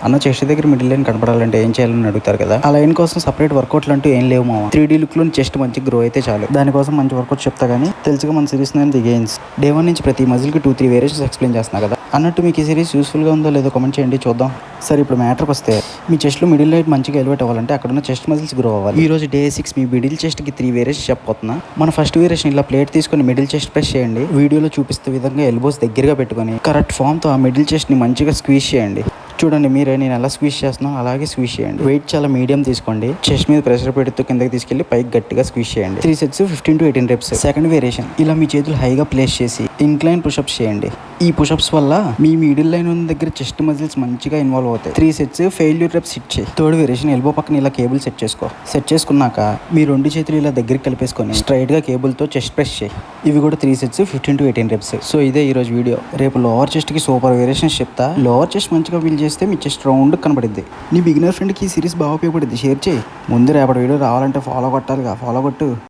అన్న చెస్ట్ దగ్గర middle line కనపడాలంటే ఏం చేయాలని అడుగుతారు కదా. ఆ లైన్ కోసం సపరేట్ వర్కౌట్లు అంటూ ఏం లేవు మామ. 3D లుక్ లో చెస్ట్ మంచి గ్రో అయితే చాలు. దానికోసం మంచి వర్కౌట్ చెప్తా గానీ తెలుసుగా మన సిరీస్ నేను ది గెయిన్స్ డే 1 నుంచి ప్రతి మజిల్ కి 2-3 వేరియేషన్స్ ఎక్స్ప్లెయిన్ చేస్తున్నా కదా అన్నట్టు. మీకు ఈ సిరీస్ యూస్ఫుల్ గా ఉందో లేదో కామెంట్ చేయండి చూద్దాం. సరే ఇప్పుడు మ్యాటర్కి వస్తే, మీ చెస్ట్ లో మిడిల్ లైన్ మంచిగా ఎలివేట్ అవ్వాలంటే అక్కడ ఉన్న చెస్ట్ మజిల్స్ గ్రో అవ్వాలి. ఈ రోజు డే 6 మీ మిడిల్ చెస్ట్ కి 3 వేరియేషన్ చెప్పబోతున్నా. మన ఫస్ట్ వేరియేషన్ ఇలా ప్లేట్ తీసుకొని మిడిల్ చెస్ట్ ప్రెస్ చేయండి. వీడియోలో చూపిస్తే విధంగా ఎల్బోస్ దగ్గరగా పెట్టుకొని కరెక్ట్ ఫామ్ తో ఆ మిడిల్ చెస్ట్ ని మంచిగా స్క్వీజ్ చేయండి. చూడండి మీరే నేను ఎలా స్క్వీజ్ చేస్తున్నాను అలాగే స్క్వీజ్ చేయండి. వెయిట్ చాలా మీడియం తీసుకోండి. చెస్ట్ మీద ప్రెషర్ పెడుతూ కిందకి తీసుకెళ్లి పైకి గట్టిగా స్క్వీజ్ చేయండి. 3 సెట్స్ 15-18 రెప్స్. సెకండ్ వేరియేషన్ ఇలా మీ చేతులు హైగా ప్లేస్ చేసి ఇంక్లైన్ పుషప్స్ చేయండి. ఈ పుషప్స్ వల్ల మీ మిడిల్ లైన్ ఉన్న దగ్గర చెస్ట్ మజిల్స్ మంచిగా ఇన్వాల్వ్ అవుతాయి. 3 సెట్స్ ఫెయిల్యూర్ రెప్స్ హిట్ చేయి. థర్డ్ వేరియేషన్ ఎల్బో పక్కన ఇలా కేబుల్ సెట్ చేసుకో. సెట్ చేసుకున్నాక మీ 2 చేతులు ఇలా దగ్గరికి కలిపేసుకొని స్ట్రైట్ గా కేబుల్ తో చెస్ట్ ప్రెస్ చేయి. ఇవి కూడా 3 సెట్స్ 15-18 రెప్స్. సో ఇదే ఈ రోజు వీడియో. రేపు లోవర్ చెస్ట్ కి సూపర్ వేరియేషన్స్ చెప్తా. లోవర్ చెస్ట్ మంచిగా బిల్డ్ చేస్తే మీ చెస్ట్ రౌండ్ కనబడిద్ది. నీ బిగినర్ ఫ్రెండ్ కి ఈ సిరీస్ బాగా ఉపయోగపడుద్ది. షేర్ చేయి. ముందు రేపటి వీడియో రావాలంటే ఫాలో కొట్టాలిగా. ఫాలో కొట్టు.